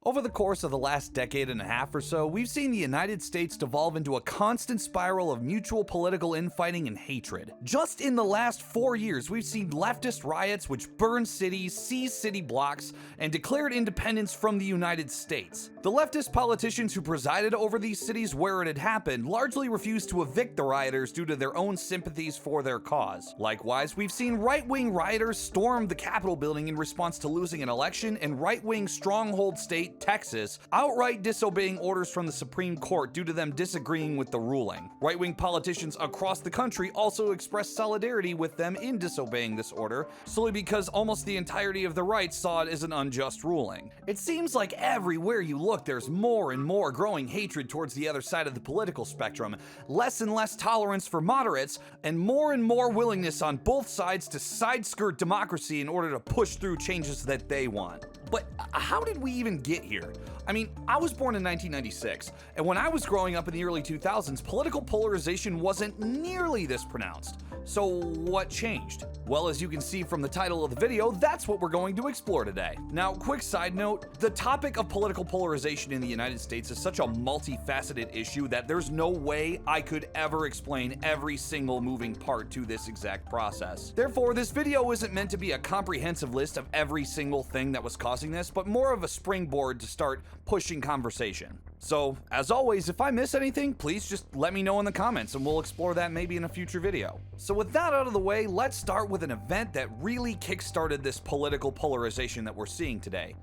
Over the course of the last decade and a half or so, we've seen the United States devolve into a constant spiral of mutual political infighting and hatred. Just in the last 4 years, we've seen leftist riots which burned cities, seized city blocks, and declared independence from the United States. The leftist politicians who presided over these cities where it had happened largely refused to evict the rioters due to their own sympathies for their cause. Likewise, we've seen right-wing rioters storm the Capitol building in response to losing an election, and right-wing stronghold state Texas outright disobeying orders from the Supreme Court due to them disagreeing with the ruling. Right-wing politicians across the country also expressed solidarity with them in disobeying this order, solely because almost the entirety of the right saw it as an unjust ruling. It seems like everywhere you look, there's more and more growing hatred towards the other side of the political spectrum, less and less tolerance for moderates, and more willingness on both sides to side-skirt democracy in order to push through changes that they want. But how did we even get here? I mean, I was born in 1996, and when I was growing up in the early 2000s, political polarization wasn't nearly this pronounced. So what changed? Well, as you can see from the title of the video, that's what we're going to explore today. Now, quick side note, the topic of political polarization in the United States is such a multifaceted issue that there's no way I could ever explain every single moving part to this exact process. Therefore, this video isn't meant to be a comprehensive list of every single thing that was causing this, but more of a springboard to start pushing conversation. So, as always, if I miss anything, please just let me know in the comments and we'll explore that maybe in a future video. So with that out of the way, let's start with an event that really kickstarted this political polarization that we're seeing today.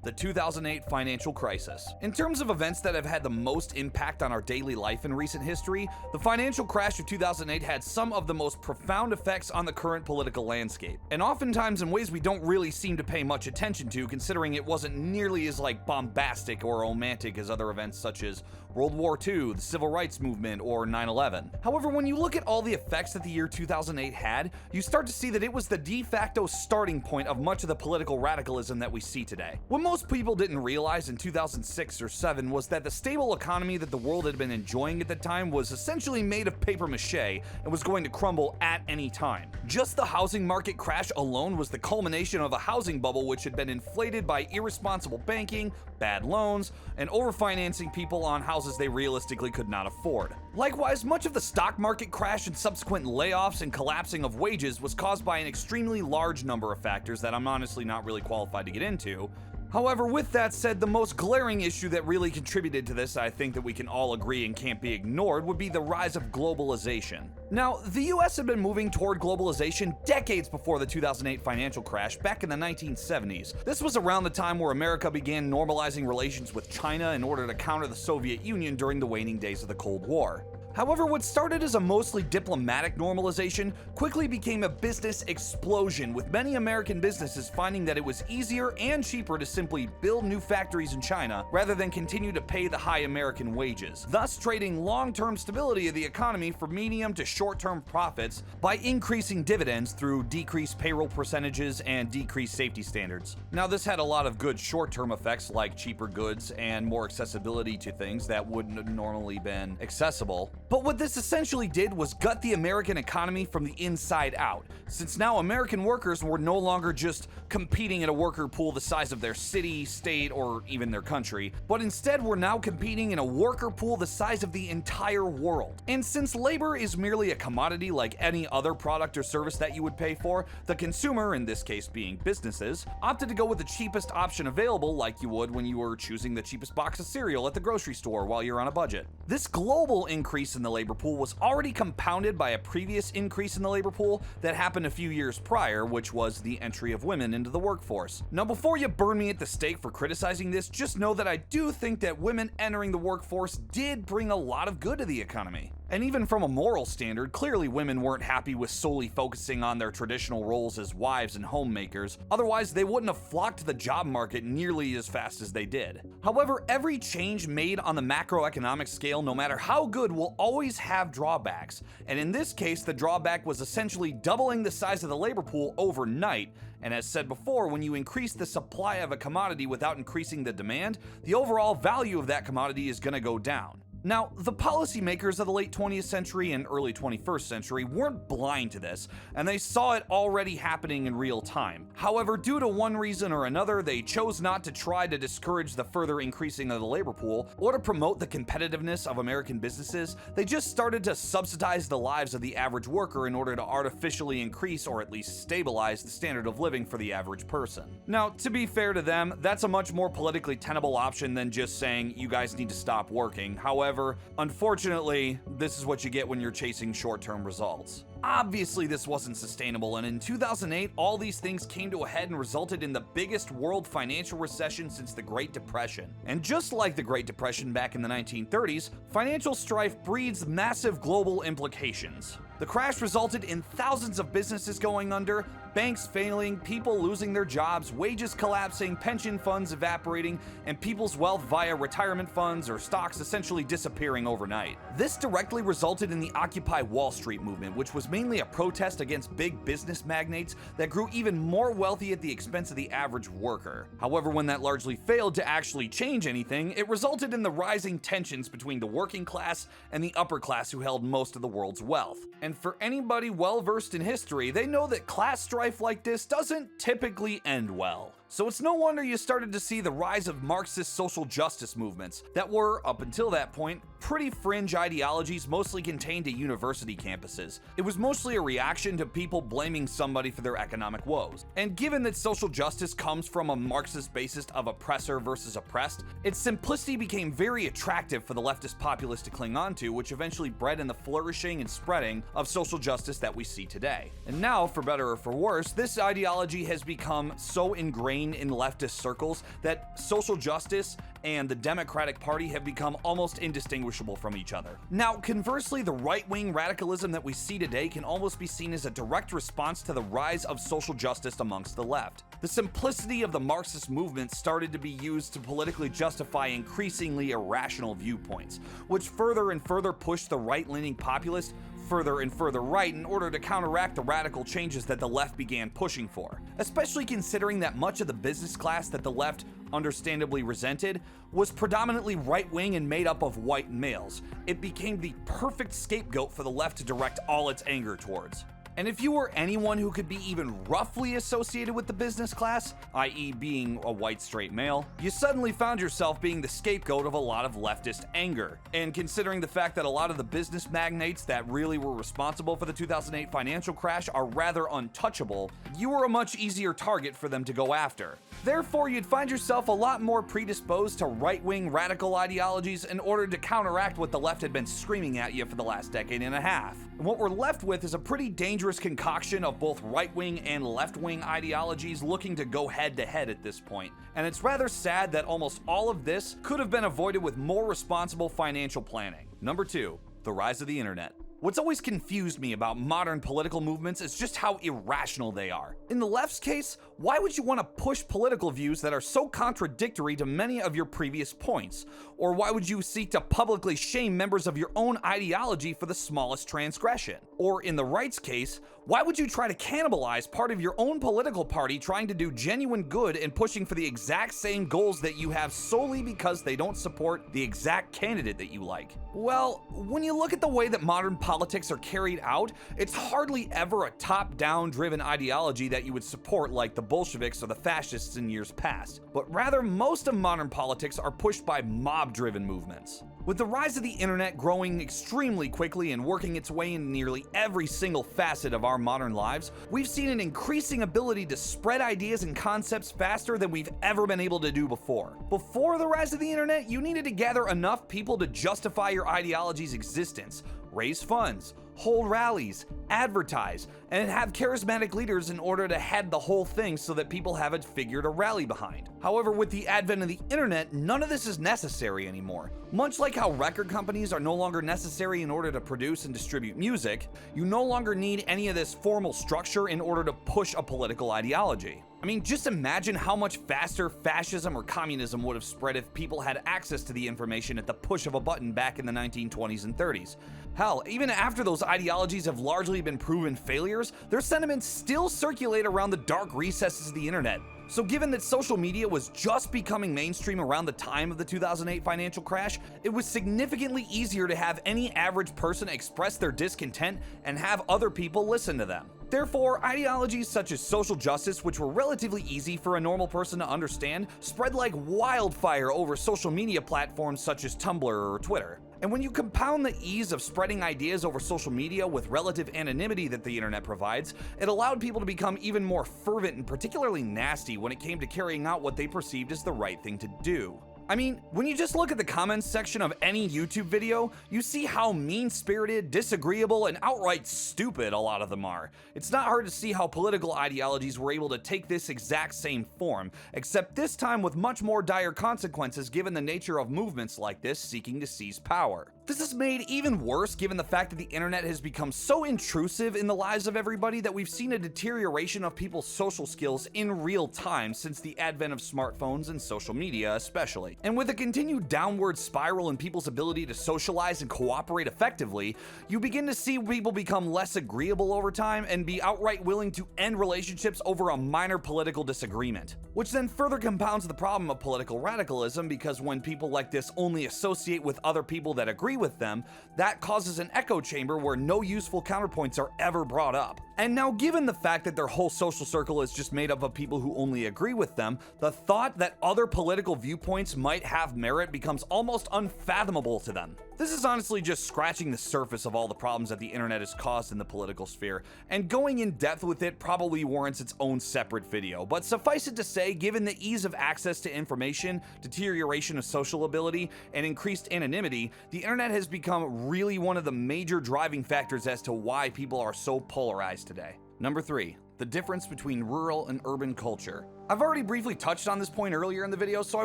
The 2008 financial crisis. In terms of events that have had the most impact on our daily life in recent history, the financial crash of 2008 had some of the most profound effects on the current political landscape, and oftentimes in ways we don't really seem to pay much attention to, considering it wasn't nearly as bombastic or romantic as other events such as World War II, the Civil Rights Movement, or 9/11. However, when you look at all the effects that the year 2008 had, you start to see that it was the de facto starting point of much of the political radicalism that we see today. What most people didn't realize in 2006 or 7 was that the stable economy that the world had been enjoying at the time was essentially made of paper mache and was going to crumble at any time. Just the housing market crash alone was the culmination of a housing bubble which had been inflated by irresponsible banking, bad loans, and overfinancing people on houses they realistically could not afford. Likewise, much of the stock market crash and subsequent layoffs and collapsing of wages was caused by an extremely large number of factors that I'm honestly not really qualified to get into. However, with that said, the most glaring issue that really contributed to this, I think that we can all agree and can't be ignored, would be the rise of globalization. Now, the US had been moving toward globalization decades before the 2008 financial crash back in the 1970s. This was around the time where America began normalizing relations with China in order to counter the Soviet Union during the waning days of the Cold War. However, what started as a mostly diplomatic normalization quickly became a business explosion, with many American businesses finding that it was easier and cheaper to simply build new factories in China rather than continue to pay the high American wages, thus trading long-term stability of the economy for medium to short-term profits by increasing dividends through decreased payroll percentages and decreased safety standards. Now, this had a lot of good short-term effects like cheaper goods and more accessibility to things that wouldn't have normally been accessible. But what this essentially did was gut the American economy from the inside out, since now American workers were no longer just competing in a worker pool the size of their city, state, or even their country, but instead were now competing in a worker pool the size of the entire world. And since labor is merely a commodity like any other product or service that you would pay for, the consumer, in this case being businesses, opted to go with the cheapest option available, like you would when you were choosing the cheapest box of cereal at the grocery store while you're on a budget. This global increase in the labor pool was already compounded by a previous increase in the labor pool that happened a few years prior, which was the entry of women into the workforce. Now, before you burn me at the stake for criticizing this, just know that I do think that women entering the workforce did bring a lot of good to the economy. And even from a moral standard, clearly women weren't happy with solely focusing on their traditional roles as wives and homemakers, otherwise they wouldn't have flocked to the job market nearly as fast as they did. However, every change made on the macroeconomic scale, no matter how good, will always have drawbacks, and in this case the drawback was essentially doubling the size of the labor pool overnight, and as said before, when you increase the supply of a commodity without increasing the demand, the overall value of that commodity is going to go down. Now, the policymakers of the late 20th century and early 21st century weren't blind to this, and they saw it already happening in real time. However, due to one reason or another, they chose not to try to discourage the further increasing of the labor pool or to promote the competitiveness of American businesses. They just started to subsidize the lives of the average worker in order to artificially increase or at least stabilize the standard of living for the average person. Now, to be fair to them, that's a much more politically tenable option than just saying you guys need to stop working. However, unfortunately, this is what you get when you're chasing short-term results. Obviously, this wasn't sustainable, and in 2008, all these things came to a head and resulted in the biggest world financial recession since the Great Depression. And just like the Great Depression back in the 1930s, financial strife breeds massive global implications. The crash resulted in thousands of businesses going under, banks failing, people losing their jobs, wages collapsing, pension funds evaporating, and people's wealth via retirement funds or stocks essentially disappearing overnight. This directly resulted in the Occupy Wall Street movement, which was mainly a protest against big business magnates that grew even more wealthy at the expense of the average worker. However, when that largely failed to actually change anything, it resulted in the rising tensions between the working class and the upper class who held most of the world's wealth. And for anybody well-versed in history, they know that class strife like this doesn't typically end well. So it's no wonder you started to see the rise of Marxist social justice movements that were, up until that point, pretty fringe ideologies mostly contained at university campuses. It was mostly a reaction to people blaming somebody for their economic woes. And given that social justice comes from a Marxist basis of oppressor versus oppressed, its simplicity became very attractive for the leftist populace to cling on to, which eventually bred in the flourishing and spreading of social justice that we see today. And now, for better or for worse, this ideology has become so ingrained in leftist circles that social justice and the Democratic Party have become almost indistinguishable from each other. Now, conversely, the right-wing radicalism that we see today can almost be seen as a direct response to the rise of social justice amongst the left. The simplicity of the Marxist movement started to be used to politically justify increasingly irrational viewpoints, which further and further pushed the right-leaning populist further and further right in order to counteract the radical changes that the left began pushing for, especially considering that much of the business class that the left understandably resented was predominantly right-wing and made up of white males. It became the perfect scapegoat for the left to direct all its anger towards. And if you were anyone who could be even roughly associated with the business class, i.e. being a white straight male, you suddenly found yourself being the scapegoat of a lot of leftist anger. And considering the fact that a lot of the business magnates that really were responsible for the 2008 financial crash are rather untouchable, you were a much easier target for them to go after. Therefore, you'd find yourself a lot more predisposed to right-wing radical ideologies in order to counteract what the left had been screaming at you for the last decade and a half. And what we're left with is a pretty dangerous concoction of both right-wing and left-wing ideologies looking to go head-to-head at this point. And it's rather sad that almost all of this could have been avoided with more responsible financial planning. Number 2, the rise of the internet. What's always confused me about modern political movements is just how irrational they are. In the left's case, why would you want to push political views that are so contradictory to many of your previous points? Or why would you seek to publicly shame members of your own ideology for the smallest transgression? Or in the right's case, why would you try to cannibalize part of your own political party trying to do genuine good and pushing for the exact same goals that you have solely because they don't support the exact candidate that you like? Well, when you look at the way that modern politics are carried out, it's hardly ever a top-down driven ideology that you would support like the Bolsheviks or the fascists in years past, but rather most of modern politics are pushed by mob-driven movements. With the rise of the internet growing extremely quickly and working its way into nearly every single facet of our modern lives, we've seen an increasing ability to spread ideas and concepts faster than we've ever been able to do before. Before the rise of the internet, you needed to gather enough people to justify your ideology's existence, raise funds, hold rallies, advertise, and have charismatic leaders in order to head the whole thing so that people have a figure to rally behind. However, with the advent of the internet, none of this is necessary anymore. Much like how record companies are no longer necessary in order to produce and distribute music, you no longer need any of this formal structure in order to push a political ideology. I mean, just imagine how much faster fascism or communism would have spread if people had access to the information at the push of a button back in the 1920s and 30s. Hell, even after those ideologies have largely been proven failures, their sentiments still circulate around the dark recesses of the internet. So given that social media was just becoming mainstream around the time of the 2008 financial crash, it was significantly easier to have any average person express their discontent and have other people listen to them. Therefore, ideologies such as social justice, which were relatively easy for a normal person to understand, spread like wildfire over social media platforms such as Tumblr or Twitter. And when you compound the ease of spreading ideas over social media with relative anonymity that the internet provides, it allowed people to become even more fervent and particularly nasty when it came to carrying out what they perceived as the right thing to do. I mean, when you just look at the comments section of any YouTube video, you see how mean-spirited, disagreeable, and outright stupid a lot of them are. It's not hard to see how political ideologies were able to take this exact same form, except this time with much more dire consequences given the nature of movements like this seeking to seize power. This is made even worse given the fact that the internet has become so intrusive in the lives of everybody that we've seen a deterioration of people's social skills in real time since the advent of smartphones and social media especially. And with a continued downward spiral in people's ability to socialize and cooperate effectively, you begin to see people become less agreeable over time and be outright willing to end relationships over a minor political disagreement. Which then further compounds the problem of political radicalism, because when people like this only associate with other people that agree with them, that causes an echo chamber where no useful counterpoints are ever brought up. And now, given the fact that their whole social circle is just made up of people who only agree with them, the thought that other political viewpoints might have merit becomes almost unfathomable to them. This is honestly just scratching the surface of all the problems that the internet has caused in the political sphere, and going in depth with it probably warrants its own separate video, but suffice it to say, given the ease of access to information, deterioration of social ability, and increased anonymity, the internet has become really one of the major driving factors as to why people are so polarized today. Number 3. The difference between rural and urban culture. I've already briefly touched on this point earlier in the video, so I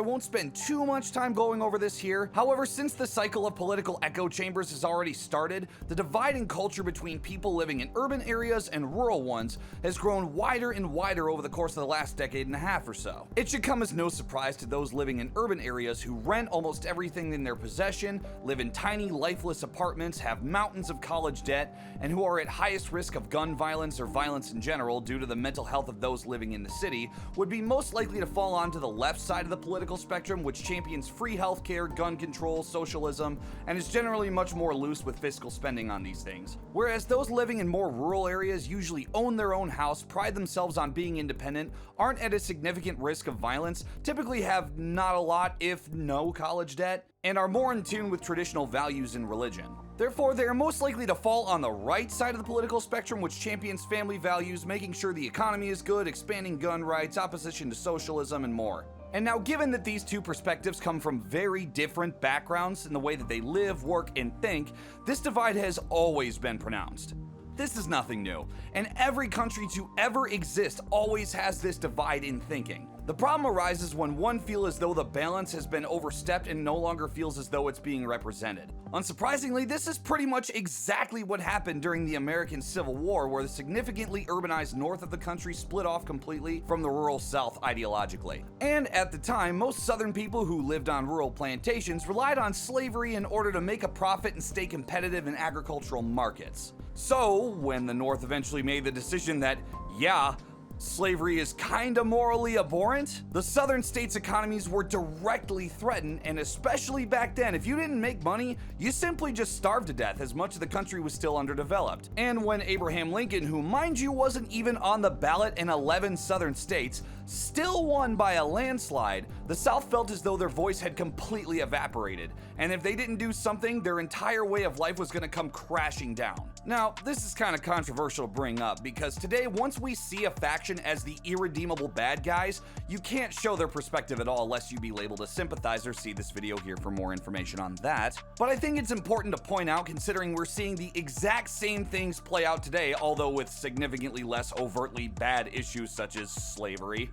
won't spend too much time going over this here. However, since the cycle of political echo chambers has already started, the divide in culture between people living in urban areas and rural ones has grown wider and wider over the course of the last decade and a half or so. It should come as no surprise to those living in urban areas who rent almost everything in their possession, live in tiny, lifeless apartments, have mountains of college debt, and who are at highest risk of gun violence or violence in general due to the mental health of those living in the city, would be most likely to fall onto the left side of the political spectrum, which champions free healthcare, gun control, socialism, and is generally much more loose with fiscal spending on these things. Whereas those living in more rural areas usually own their own house, pride themselves on being independent, aren't at a significant risk of violence, typically have not a lot, if no, college debt, and are more in tune with traditional values and religion. Therefore, they are most likely to fall on the right side of the political spectrum, which champions family values, making sure the economy is good, expanding gun rights, opposition to socialism, and more. And now, given that these two perspectives come from very different backgrounds in the way that they live, work, and think, this divide has always been pronounced. This is nothing new, and every country to ever exist always has this divide in thinking. The problem arises when one feels as though the balance has been overstepped and no longer feels as though it's being represented. Unsurprisingly, this is pretty much exactly what happened during the American Civil War, where the significantly urbanized north of the country split off completely from the rural south ideologically. And at the time, most southern people who lived on rural plantations relied on slavery in order to make a profit and stay competitive in agricultural markets. So, when the North eventually made the decision that, yeah, slavery is kinda morally abhorrent, the southern states' economies were directly threatened, and especially back then, if you didn't make money, you simply just starved to death, as much of the country was still underdeveloped. And when Abraham Lincoln, who mind you wasn't even on the ballot in 11 southern states, still won by a landslide, the South felt as though their voice had completely evaporated, and if they didn't do something, their entire way of life was gonna come crashing down. Now, this is kinda controversial to bring up, because today, once we see a faction as the irredeemable bad guys, you can't show their perspective at all unless you be labeled a sympathizer. See this video here for more information on that. But I think it's important to point out, considering we're seeing the exact same things play out today, although with significantly less overtly bad issues such as slavery.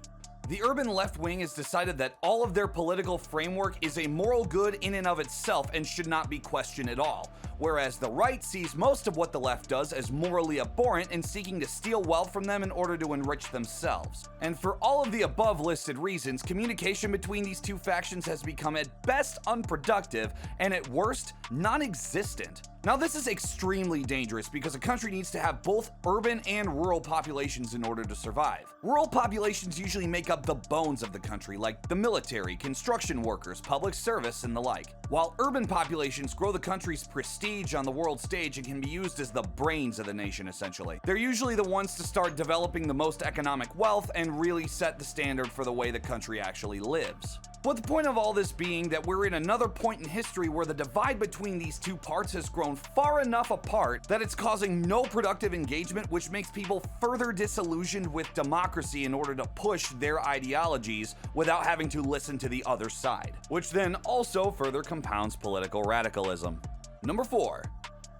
The urban left wing has decided that all of their political framework is a moral good in and of itself and should not be questioned at all. whereas the right sees most of what the left does as morally abhorrent and seeking to steal wealth from them in order to enrich themselves. And for all of the above listed reasons, communication between these two factions has become at best unproductive and at worst non-existent. Now, this is extremely dangerous because a country needs to have both urban and rural populations in order to survive. Rural populations usually make up the bones of the country, like the military, construction workers, public service, and the like, while urban populations grow the country's prestige on the world stage and can be used as the brains of the nation, essentially. They're usually the ones to start developing the most economic wealth and really set the standard for the way the country actually lives. But the point of all this being that we're in another point in history where the divide between these two parts has grown far enough apart that it's causing no productive engagement, which makes people further disillusioned with democracy in order to push their ideologies without having to listen to the other side, which then also further compounds political radicalism. Number 4.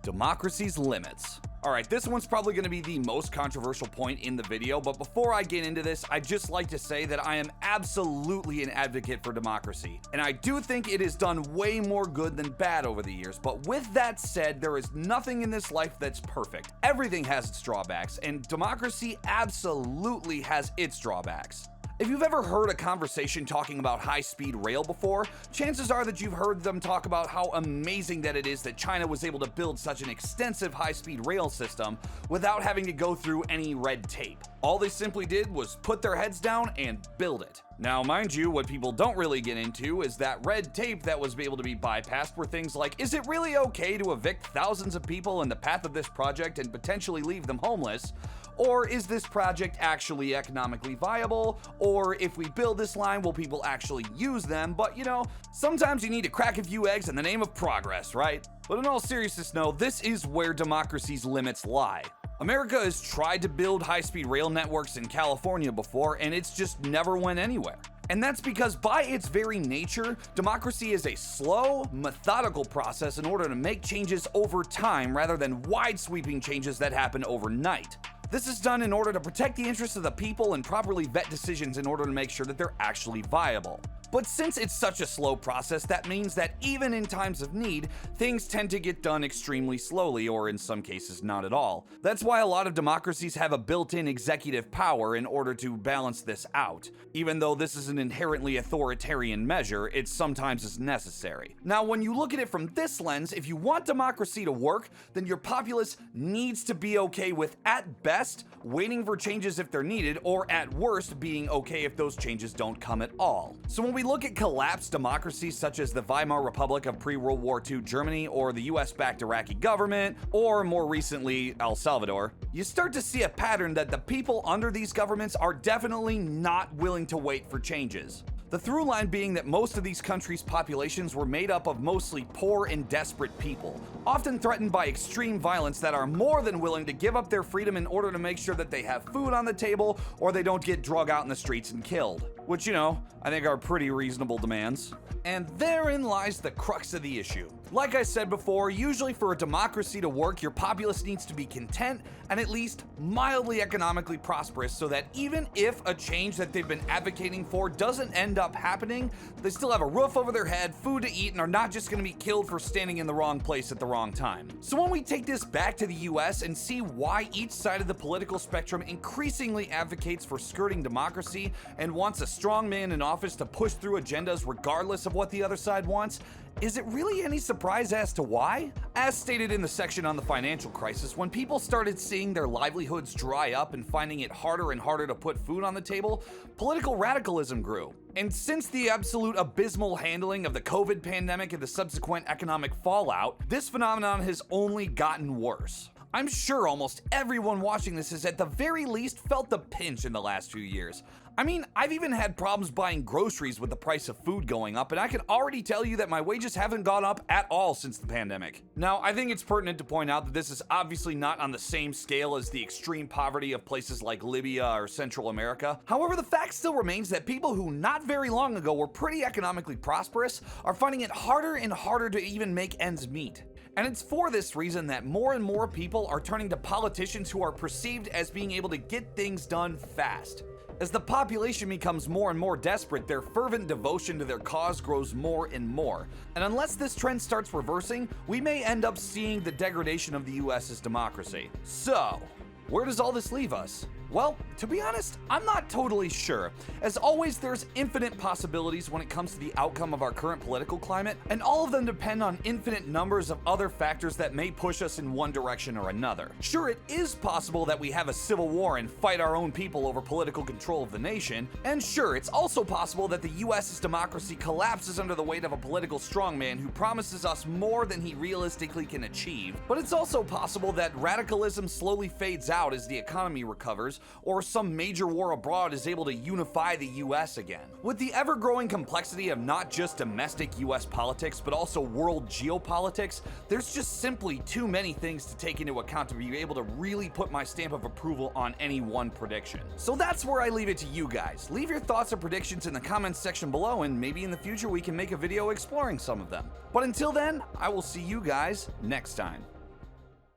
Democracy's limits. Alright, this one's probably going to be the most controversial point in the video, but before I get into this, I'd just like to say that I am absolutely an advocate for democracy. And I do think it has done way more good than bad over the years, but with that said, there is nothing in this life that's perfect. Everything has its drawbacks, and democracy absolutely has its drawbacks. If you've ever heard a conversation talking about high-speed rail before, chances are that you've heard them talk about how amazing that it is that China was able to build such an extensive high-speed rail system without having to go through any red tape. All they simply did was put their heads down and build it. Now, mind you, what people don't really get into is that red tape that was able to be bypassed were things like, is it really okay to evict thousands of people in the path of this project and potentially leave them homeless? Or is this project actually economically viable? Or if we build this line, will people actually use them? But you know, sometimes you need to crack a few eggs in the name of progress, right? But in all seriousness, no, this is where democracy's limits lie. America has tried to build high-speed rail networks in California before, and it's just never went anywhere. And that's because by its very nature, democracy is a slow, methodical process in order to make changes over time rather than wide-sweeping changes that happen overnight. This is done in order to protect the interests of the people and properly vet decisions in order to make sure that they're actually viable. But since it's such a slow process, that means that even in times of need, things tend to get done extremely slowly, or in some cases not at all. That's why a lot of democracies have a built-in executive power in order to balance this out. Even though this is an inherently authoritarian measure, it sometimes is necessary. Now, when you look at it from this lens, if you want democracy to work, then your populace needs to be okay with, at best, waiting for changes if they're needed, or at worst, being okay if those changes don't come at all. So when we look at collapsed democracies such as the Weimar Republic of pre-World War II Germany, or the US-backed Iraqi government, or more recently El Salvador, you start to see a pattern that the people under these governments are definitely not willing to wait for changes. The through line being that most of these countries' populations were made up of mostly poor and desperate people, often threatened by extreme violence, that are more than willing to give up their freedom in order to make sure that they have food on the table or they don't get drug out in the streets and killed. Which, you know, I think are pretty reasonable demands. And therein lies the crux of the issue. Like I said before, usually for a democracy to work, your populace needs to be content and at least mildly economically prosperous, so that even if a change that they've been advocating for doesn't end up happening, they still have a roof over their head, food to eat, and are not just going to be killed for standing in the wrong place at the wrong time. So when we take this back to the US and see why each side of the political spectrum increasingly advocates for skirting democracy and wants a strong man in office to push through agendas regardless of what the other side wants, is it really any surprise as to why? As stated in the section on the financial crisis, when people started seeing their livelihoods dry up and finding it harder and harder to put food on the table, political radicalism grew. And since the absolute abysmal handling of the COVID pandemic and the subsequent economic fallout, this phenomenon has only gotten worse. I'm sure almost everyone watching this has at the very least felt the pinch in the last few years. I mean, I've even had problems buying groceries with the price of food going up, and I can already tell you that my wages haven't gone up at all since the pandemic. Now, I think it's pertinent to point out that this is obviously not on the same scale as the extreme poverty of places like Libya or Central America. However, the fact still remains that people who not very long ago were pretty economically prosperous are finding it harder and harder to even make ends meet. And it's for this reason that more and more people are turning to politicians who are perceived as being able to get things done fast. As the population becomes more and more desperate, their fervent devotion to their cause grows more and more. And unless this trend starts reversing, we may end up seeing the degradation of the US's democracy. So, where does all this leave us? Well, to be honest, I'm not totally sure. As always, there's infinite possibilities when it comes to the outcome of our current political climate, and all of them depend on infinite numbers of other factors that may push us in one direction or another. Sure, it is possible that we have a civil war and fight our own people over political control of the nation, and sure, it's also possible that the US's democracy collapses under the weight of a political strongman who promises us more than he realistically can achieve. But it's also possible that radicalism slowly fades out as the economy recovers, or some major war abroad is able to unify the US again. With the ever-growing complexity of not just domestic US politics, but also world geopolitics, there's just simply too many things to take into account to be able to really put my stamp of approval on any one prediction. So that's where I leave it to you guys. Leave your thoughts or predictions in the comments section below, and maybe in the future we can make a video exploring some of them. But until then, I will see you guys next time.